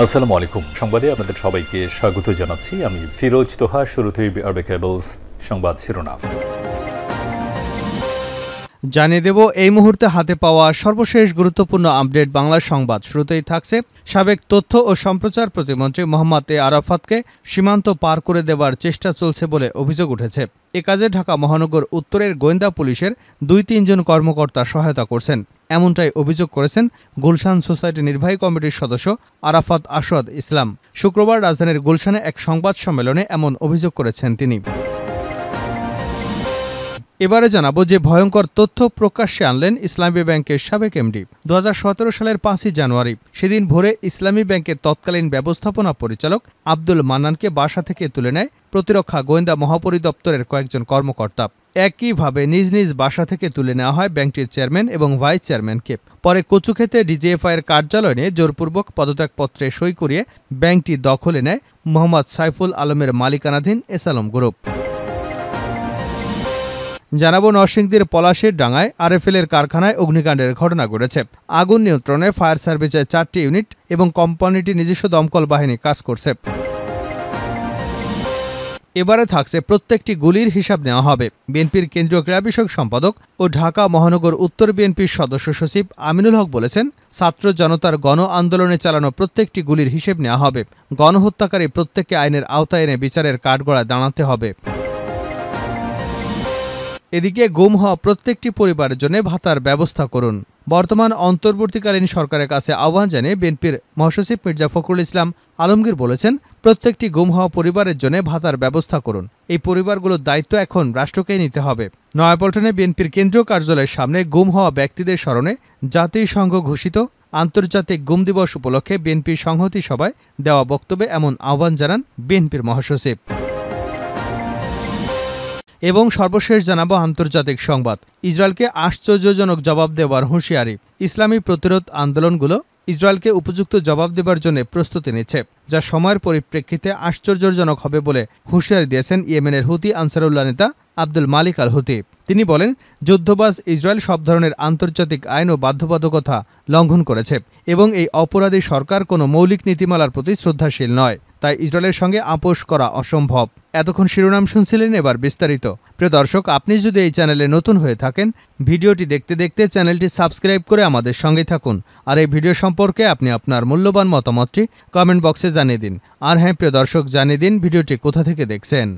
আসসালামু আলাইকুম। সংবাদে আপনাদের সবাইকে স্বাগত জানাচ্ছি। আমি ফিরোজ তোহা। শুরুতেই আরবে কেবলস সংবাদ শিরোনাম জানিয়ে দেব এই মুহূর্তে হাতে পাওয়া সর্বশেষ গুরুত্বপূর্ণ আপডেট বাংলা সংবাদ। শুরুতেই থাকছে সাবেক তথ্য ও সম্প্রচার প্রতিমন্ত্রী মোহাম্মদ এ আরাফাতকে সীমান্ত পার করে দেওয়ার চেষ্টা চলছে বলে অভিযোগ উঠেছে। এ কাজে ঢাকা মহানগর উত্তরের গোয়েন্দা পুলিশের ২-৩ জন কর্মকর্তা সহায়তা করছেন, এমনটাই অভিযোগ করেছেন গুলশান সোসাইটি নির্বাহী কমিটির সদস্য আরাফাত আসওয়াদ ইসলাম। শুক্রবার রাজধানীর গুলশানে এক সংবাদ সম্মেলনে এমন অভিযোগ করেছেন তিনি। এবারে জানাবো যে ভয়ঙ্কর তথ্য প্রকাশ্যে আনলেন ইসলামী ব্যাংকের সাবেক এমডি। ২০১৭ সালের ৫ই জানুয়ারি সেদিন ভোরে ইসলামী ব্যাংকের তৎকালীন ব্যবস্থাপনা পরিচালক আব্দুল মান্নানকে বাসা থেকে তুলে নেয় প্রতিরক্ষা গোয়েন্দা মহাপরিদপ্তরের কয়েকজন কর্মকর্তা। একইভাবে নিজ নিজ বাসা থেকে তুলে নেওয়া হয় ব্যাংকটির চেয়ারম্যান এবং ভাইস চেয়ারম্যানকে। পরে কচুক্ষেতে ডিজিএফআইয়ের কার্যালয় নিয়ে জোরপূর্বক পদত্যাগপত্রে সই করিয়ে ব্যাংকটি দখলে নেয় মোহাম্মদ সাইফুল আলমের মালিকানাধীন এসালম গ্রুপ। জানাবো নরসিংদীর পলাশের ডাঙায় আরএফএলের কারখানায় অগ্নিকাণ্ডের ঘটনা ঘটেছে। আগুন নিয়ন্ত্রণে ফায়ার সার্ভিসের ৪টি ইউনিট এবং কোম্পানিটি নিজস্ব দমকল বাহিনী কাজ করছে। এবারে থাকছে প্রত্যেকটি গুলির হিসাব নেওয়া হবে। বিএনপির কেন্দ্রীয় ক্রীড়া বিষয়ক সম্পাদক ও ঢাকা মহানগর উত্তর বিএনপির সদস্য সচিব আমিনুল হক বলেছেন, ছাত্র জনতার গণ আন্দোলনে চালানো প্রত্যেকটি গুলির হিসেব নেওয়া হবে। গণহত্যাকারী প্রত্যেককে আইনের আওতায় এনে বিচারের কাঠগড়ায় দাঁড়াতে হবে। এদিকে গুম হওয়া প্রত্যেকটি পরিবারের জন্য ভাতার ব্যবস্থা করুন। বর্তমান অন্তর্বর্তীকালীন সরকারের কাছে আহ্বান জানিয়ে বিএনপির মহাসচিব মির্জা ফখরুল ইসলাম আলমগীর বলেছেন, প্রত্যেকটি গুম হওয়া পরিবারের জন্য ভাতার ব্যবস্থা করুন। এই পরিবারগুলোর দায়িত্ব এখন রাষ্ট্রকেই নিতে হবে। নয়াপল্টনে বিএনপির কেন্দ্রীয় কার্যালয়ের সামনে গুম হওয়া ব্যক্তিদের স্মরণে জাতিসংঘ ঘোষিত আন্তর্জাতিক গুম দিবস উপলক্ষে বিএনপির সংহতি সভায় দেওয়া বক্তব্যে এমন আহ্বান জানান বিএনপির মহাসচিব। এবং সর্বশেষ জানাবো আন্তর্জাতিক সংবাদ। ইসরায়েলকে আশ্চর্যজনক জবাব দেওয়ার হুঁশিয়ারি। ইসলামী প্রতিরোধ আন্দোলনগুলো ইসরায়েলকে উপযুক্ত জবাব দেবার জন্য প্রস্তুতি নিচ্ছে, যা সময়ের পরিপ্রেক্ষিতে আশ্চর্যজনক হবে বলে হুঁশিয়ারি দিয়েছেন ইয়েমেনের হুতি আনসারুল্লাহ নেতা আব্দুল মালিক আল হুতি। তিনি বলেন, যুদ্ধবাজ ইসরায়েল সব ধরনের আন্তর্জাতিক আইন ও বাধ্যবাধকতা লঙ্ঘন করেছে এবং এই অপরাধী সরকার কোনো মৌলিক নীতিমালার প্রতি শ্রদ্ধাশীল নয়, তাই ইসরায়েলের সঙ্গে আপোষ করা অসম্ভব। এতক্ষণ শিরোনাম শুনছিলেন, এবার বিস্তারিত। প্রিয় দর্শক, আপনি যদি এই চ্যানেলে নতুন হয়ে থাকেন, ভিডিওটি দেখতে দেখতে চ্যানেলটি সাবস্ক্রাইব করে আমাদের সঙ্গে থাকুন। আর এই ভিডিও সম্পর্কে আপনি আপনার মূল্যবান মতামতটি কমেন্ট বক্সে জানিয়ে দিন। আর হ্যাঁ প্রিয় দর্শক, জানিয়ে দিন ভিডিওটি কোথা থেকে দেখছেন।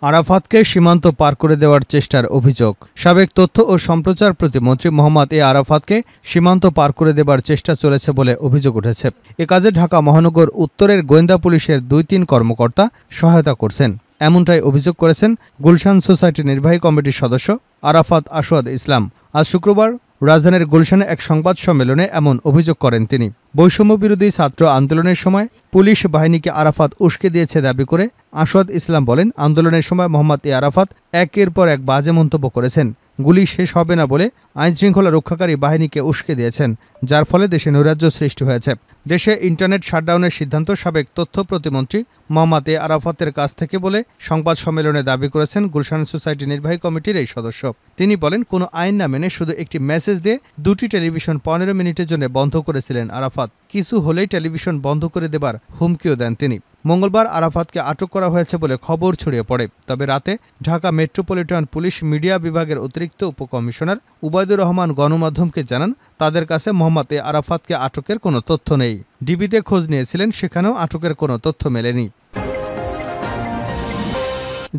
আরাফাতকে সীমান্ত পার করে দেওয়ার চেষ্টার অভিযোগ। সাবেক তথ্য ও সম্প্রচার প্রতিমন্ত্রী মোহাম্মদ এ আরাফাতকে সীমান্ত পার করে দেবার চেষ্টা চলেছে বলে অভিযোগ উঠেছে। এ কাজে ঢাকা মহানগর উত্তরের গোয়েন্দা পুলিশের ২-৩ কর্মকর্তা সহায়তা করছেন, এমনটাই অভিযোগ করেছেন গুলশান সোসাইটি নির্বাহী কমিটির সদস্য আরাফাত আসওয়াদ ইসলাম। আজ শুক্রবার রাজধানীর গুলশানে এক সংবাদ সম্মেলনে এমন অভিযোগ করেন তিনি। বৈষম্যবিরোধী ছাত্র আন্দোলনের সময় পুলিশ বাহিনীকে আরাফাত উস্কে দিয়েছে দাবি করে আসওয়াদ ইসলাম বলেন, আন্দোলনের সময় মোহাম্মদ এ আরাফাত একের পর এক বাজে মন্তব্য করেছেন। গুলি শেষ হবে না বলে আইনশৃঙ্খলা রক্ষাকারী বাহিনীকে উস্কে দিয়েছেন, যার ফলে দেশে নৈরাজ্য সৃষ্টি হয়েছে। দেশে ইন্টারনেট শাটডাউনের সিদ্ধান্ত সাবেক তথ্য প্রতিমন্ত্রী মোহাম্মদ এ আরাফাতের কাছ থেকে বলে সংবাদ সম্মেলনে দাবি করেছেন গুলশান সোসাইটি নির্বাহী কমিটির এই সদস্য। তিনি বলেন, কোনো আইন না মেনে শুধু একটি মেসেজ দিয়ে 2টি টেলিভিশন 15 মিনিটের জন্য বন্ধ করেছিলেন আরাফাত। কিছু হলেই টেলিভিশন বন্ধ করে দেবার হুমকিও দেন তিনি। মঙ্গলবার আরাফাতকে আটক করা হয়েছে বলে খবর ছড়িয়ে পড়ে। তবে রাতে ঢাকা মেট্রোপলিটন পুলিশ মিডিয়া বিভাগের অতিরিক্ত উপকমিশনার উবায়দুর রহমান গণমাধ্যমকে জানান, তাদের কাছে মোহাম্মদ এ আরাফাতকে আটকের কোনো তথ্য নেই। ডিবিতে খোঁজ নিয়েছিলেন, সেখানেও আটকের কোনো তথ্য মেলেনি।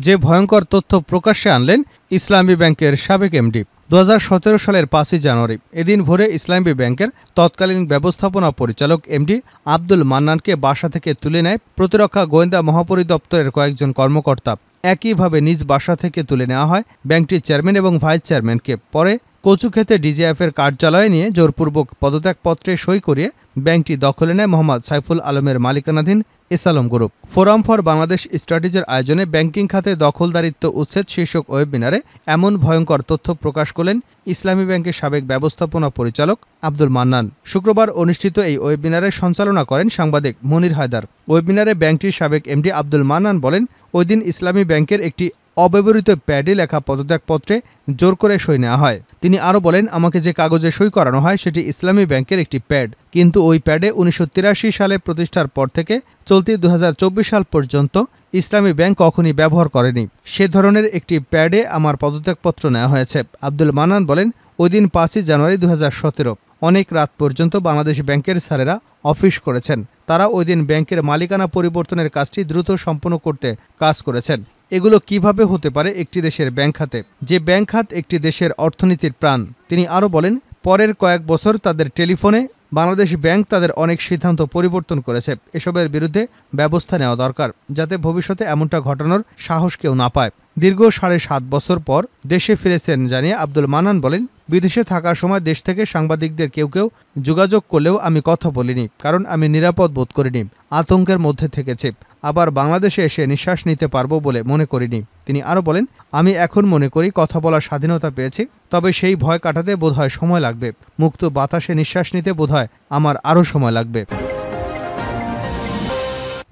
যে ভয়ঙ্কর তথ্য প্রকাশ্যে আনলেন ইসলামী ব্যাংকের সাবেক এমডি। ২০১৭ সালের ৫ই জানুয়ারি এদিন ভোরে ইসলামী ব্যাংকের তৎকালীন ব্যবস্থাপনা পরিচালক এমডি আব্দুল মান্নানকে বাসা থেকে তুলে নেয় প্রতিরক্ষা গোয়েন্দা মহাপরিদপ্তরের কয়েকজন কর্মকর্তা। একইভাবে নিজ বাসা থেকে তুলে নেওয়া হয় ব্যাংকটির চেয়ারম্যান এবং ভাইস চেয়ারম্যানকে। পরে কচুক্ষেতে ডিজিএফের কার্যালয়ে নিয়ে জোরপূর্বক পদত্যাগপত্রে সই করিয়ে ব্যাংকটি দখলে নেয় মোহাম্মদ সাইফুল আলমের মালিকানাধীন এসালম গ্রুপ। ফোরাম ফর বাংলাদেশ স্ট্র্যাটেজির আয়োজনে ব্যাংকিং খাতে দখলদারিত্ব উচ্ছেদ শীর্ষক ওয়েবিনারে এমন ভয়ঙ্কর তথ্য প্রকাশ করলেন ইসলামী ব্যাংকের সাবেক ব্যবস্থাপনা পরিচালক আব্দুল মান্নান। শুক্রবার অনুষ্ঠিত এই ওয়েবিনারের সঞ্চালনা করেন সাংবাদিক মনির হায়দার। ওয়েবিনারে ব্যাংকটির সাবেক এমডি আব্দুল মান্নান বলেন, ওই দিন ইসলামী ব্যাংকের একটি অব্যবহৃত প্যাডে লেখা পদত্যাগপত্রে জোর করে সই নেওয়া হয়। তিনি আরও বলেন, আমাকে যে কাগজে সই করানো হয় সেটি ইসলামী ব্যাংকের একটি প্যাড, কিন্তু ওই প্যাডে 1983 সালে প্রতিষ্ঠার পর থেকে চলতি 2024 সাল পর্যন্ত ইসলামী ব্যাংক কখনই ব্যবহার করেনি। সে ধরনের একটি প্যাডে আমার পদত্যাগপত্র নেওয়া হয়েছে। আব্দুল মান্নান বলেন, ওই দিন 5 জানুয়ারি 2017 অনেক রাত পর্যন্ত বাংলাদেশ ব্যাংকের স্যারেরা অফিস করেছেন। তারা ওই দিন ব্যাংকের মালিকানা পরিবর্তনের কাজটি দ্রুত সম্পন্ন করতে কাজ করেছেন। এগুলো কিভাবে হতে পারে একটি দেশের ব্যাংক খাতে, যে ব্যাংক খাত একটি দেশের অর্থনীতির প্রাণ? তিনি আরও বলেন, পরের কয়েক বছর তাদের টেলিফোনে বাংলাদেশ ব্যাংক তাদের অনেক সিদ্ধান্ত পরিবর্তন করেছে। এসবের বিরুদ্ধে ব্যবস্থা নেওয়া দরকার, যাতে ভবিষ্যতে এমনটা ঘটানোর সাহস কেউ না পায়। দীর্ঘ 7.5 বছর পর দেশে ফিরেছেন জানিয়ে আব্দুল মান্নান বলেন, বিদেশে থাকার সময় দেশ থেকে সাংবাদিকদের কেউ কেউ যোগাযোগ করলেও আমি কথা বলিনি, কারণ আমি নিরাপদ বোধ করিনি, আতঙ্কের মধ্যে থেকেছি। আবার বাংলাদেশে এসে নিঃশ্বাস নিতে পারবো বলে মনে করিনি। তিনি আরও বলেন, আমি এখন মনে করি কথা বলার স্বাধীনতা পেয়েছি, তবে সেই ভয় কাটাতে বোধহয় সময় লাগবে। মুক্ত বাতাসে নিঃশ্বাস নিতে বোধহয় আমার আরও সময় লাগবে।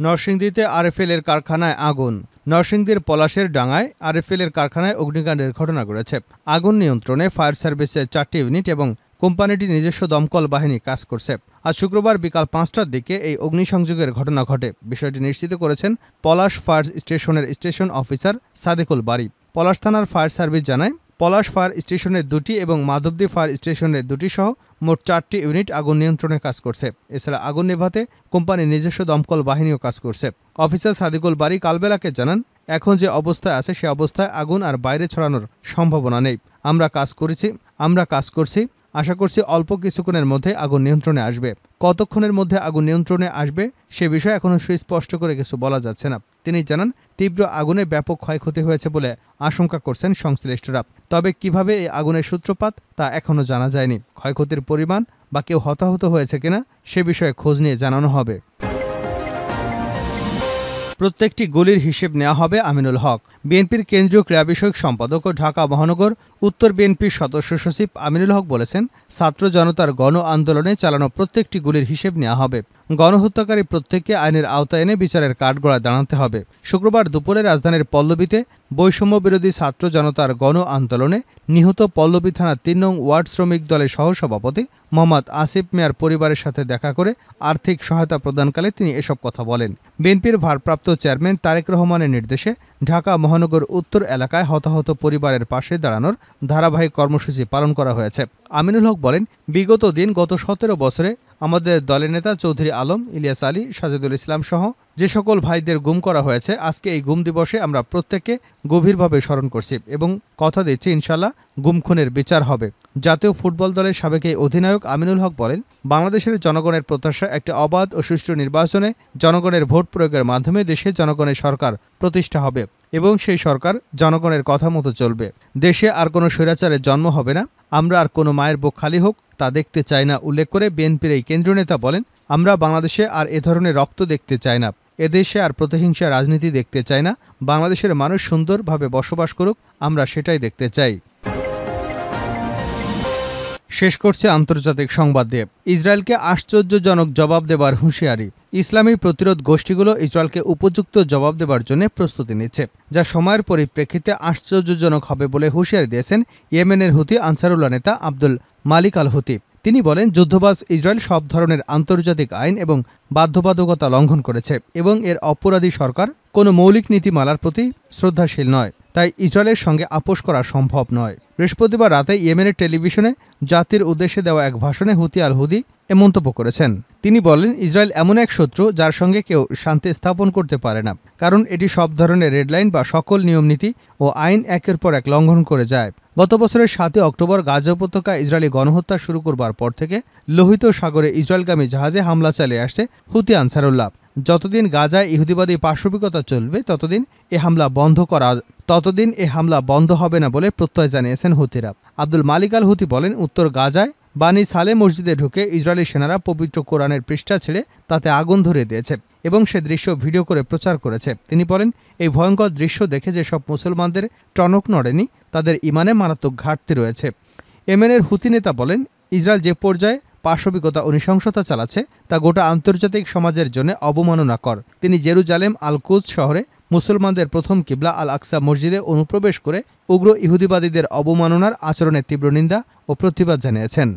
নরসিংদীতে আরএফএল এর কারখানায় আগুন। নরসিংদীর পলাশের ডাঙায় আরএফএল এর কারখানায় অগ্নিকাণ্ডের ঘটনা ঘটেছে। আগুন নিয়ন্ত্রণে ফায়ার সার্ভিসের 4টি ইউনিট এবং কোম্পানিটির নিজস্ব দমকল বাহিনী কাজ করছে। আজ শুক্রবার বিকাল 5টার দিকে এই অগ্নিসংযোগের ঘটনা ঘটে। বিষয়টি নিশ্চিত করেছেন পলাশ ফায়ার স্টেশনের স্টেশন অফিসার সাদেকুল বারী। পলাশ থানার ফায়ার সার্ভিস জানায়, পলাশ ফায়ার স্টেশনের 2টি এবং মাধবদী ফায়ার স্টেশনের 2টি সহ মোট 4টি ইউনিট আগুন নিয়ন্ত্রণে কাজ করছে। এছাড়া আগুন নেভাতে কোম্পানির নিজস্ব দমকল বাহিনীও কাজ করছে। অফিসার সাদেকুল বারী কালবেলাকে জানান, এখন যে অবস্থায় আছে সে অবস্থায় আগুন আর বাইরে ছড়ানোর সম্ভাবনা নেই। আমরা কাজ করছি, আশা করছি অল্প কিছুক্ষণের মধ্যে আগুন নিয়ন্ত্রণে আসবে। কতক্ষণের মধ্যে আগুন নিয়ন্ত্রণে আসবে সে বিষয়ে এখনও সুস্পষ্ট করে কিছু বলা যাচ্ছে না। তিনি জানান, তীব্র আগুনে ব্যাপক ক্ষয়ক্ষতি হয়েছে বলে আশঙ্কা করছেন সংশ্লিষ্টরা। তবে কিভাবে এই আগুনের সূত্রপাত তা এখনও জানা যায়নি। ক্ষয়ক্ষতির পরিমাণ বা কেউ হতাহত হয়েছে কিনা সে বিষয়ে খোঁজ নিয়ে জানানো হবে। প্রত্যেকটি গুলির হিসেব নেওয়া হবে আমিনুল হক। বিএনপির কেন্দ্রীয় ক্রীড়া বিষয়ক সম্পাদক ও ঢাকা মহানগর উত্তর বিএনপির সদস্য সচিব আমিনুল হক বলেছেন, ছাত্র জনতার গণ আন্দোলনে চালানো প্রত্যেকটি গুলির হিসেব নেওয়া হবে। গণহত্যাকারী প্রত্যেককে আইনের আওতায় এনে বিচারের কাঠগড়ায় দাঁড়াতে হবে। শুক্রবার দুপুরে রাজধানীর পল্লবীতে বৈষম্য বিরোধী ছাত্র জনতার গণ আন্দোলনে নিহত পল্লবী থানার 3 নং ওয়ার্ড শ্রমিক দলের সহসভাপতি মোহাম্মদ আসিফ মিয়ার পরিবারের সাথে দেখা করে আর্থিক সহায়তা প্রদানকালে তিনি এসব কথা বলেন। বিএনপির ভারপ্রাপ্ত চেয়ারম্যান তারেক রহমানের নির্দেশে ঢাকা মহানগর উত্তর এলাকায় হতাহত পরিবারের পাশে দাঁড়ানোর ধারাবাহিক কর্মসূচি পালন করা হয়েছে। আমিনুল হক বলেন, বিগত 17 বছরে আমাদের দলের নেতা চৌধুরী আলম, ইলিয়াস আলী, সাজেদুল ইসলাম সহ যে সকল ভাইদের গুম করা হয়েছে, আজকে এই গুম দিবসে আমরা প্রত্যেককে গভীরভাবে স্মরণ করছি এবং কথা দিচ্ছি ইনশাল্লাহ গুম খুনের বিচার হবে। জাতীয় ফুটবল দলের সাবেক এই অধিনায়ক আমিনুল হক বলেন, বাংলাদেশের জনগণের প্রত্যাশা একটি অবাধ ও সুষ্ঠু নির্বাচনে জনগণের ভোট প্রয়োগের মাধ্যমে দেশে জনগণের সরকার প্রতিষ্ঠা হবে এবং সেই সরকার জনগণের কথা মতো চলবে। দেশে আর কোনো স্বৈরাচারের জন্ম হবে না। আমরা আর কোনো মায়ের বুক খালি হোক তা দেখতে চাই না। উল্লেখ করে বিএনপির এই কেন্দ্রীয় নেতা বলেন, আমরা বাংলাদেশে আর এ ধরনের রক্ত দেখতে চাই না। এদেশে আর প্রতিহিংসা রাজনীতি দেখতে চাই না। বাংলাদেশের মানুষ সুন্দরভাবে বসবাস করুক, আমরা সেটাই দেখতে চাই। শেষ করছে আন্তর্জাতিক সংবাদ দিয়ে। ইসরায়েলকে আশ্চর্যজনক জবাব দেবার হুঁশিয়ারি। ইসলামী প্রতিরোধ গোষ্ঠীগুলো ইসরায়েলকে উপযুক্ত জবাব দেবার জন্য প্রস্তুতি নিচ্ছে, যা সময়ের পরিপ্রেক্ষিতে আশ্চর্যজনক হবে বলে হুঁশিয়ারি দিয়েছেন ইয়েমেনের হুতি আনসারুল্লাহ নেতা আব্দুল মালিক আল হুতি। তিনি বলেন, যুদ্ধবাজ ইসরায়েল সব ধরনের আন্তর্জাতিক আইন এবং বাধ্যবাধকতা লঙ্ঘন করেছে এবং এর অপরাধী সরকার কোনো মৌলিক নীতিমালার প্রতি শ্রদ্ধাশীল নয়। তাই ইসরায়েলের সঙ্গে আপোষ করা সম্ভব নয়। বৃহস্পতিবার রাতে ইয়েমেনের টেলিভিশনে জাতির উদ্দেশ্যে দেওয়া এক ভাষণে হুতি আল হুদি এ মন্তব্য করেছেন। তিনি বলেন, ইসরায়েল এমন এক শত্রু যার সঙ্গে কেউ শান্তি স্থাপন করতে পারে না, কারণ এটি সব ধরনের রেডলাইন বা সকল নিয়মনীতি ও আইন একের পর এক লঙ্ঘন করে যায়। গত বছরের 7 অক্টোবর গাজা উপত্যকায় ইসরায়েলি গণহত্যা শুরু করবার পর থেকে লোহিত সাগরে ইসরায়েলগামী জাহাজে হামলা চালিয়ে আসছে হুতি আনসারুল্লাহ। যতদিন গাজায় ইহুদিবাদী পাশবিকতা চলবে ততদিন এ হামলা বন্ধ হবে না বলে প্রত্যয় জানিয়েছেন হুতিরা। আব্দুল মালিক আল হুতি বলেন, উত্তর গাজায় বানি সালে মসজিদে ঢুকে ইসরায়েলি সেনারা পবিত্র কোরআনের পৃষ্ঠা ছেড়ে তাতে আগুন ধরিয়ে দিয়েছে এবং সে দৃশ্য ভিডিও করে প্রচার করেছে। তিনি বলেন, এই ভয়ঙ্কর দৃশ্য দেখে যেসব মুসলমানদের টনক নড়েনি তাদের ইমানে মারাত্মক ঘাটতি রয়েছে। ইয়েমেনের হুতি নেতা বলেন, ইসরায়েল যে পর্যায়ে পাশবিকতা ও নৃশংসতা চালাচ্ছে তা গোটা আন্তর্জাতিক সমাজের জন্য অবমাননাকর। তিনি জেরুজালেম আল কুদস শহরে মুসলমানদের প্রথম কিবলা আল আকসা মসজিদে অনুপ্রবেশ করে উগ্র ইহুদিবাদীদের অবমাননার আচরণের তীব্র নিন্দা ও প্রতিবাদ জানিয়েছেন।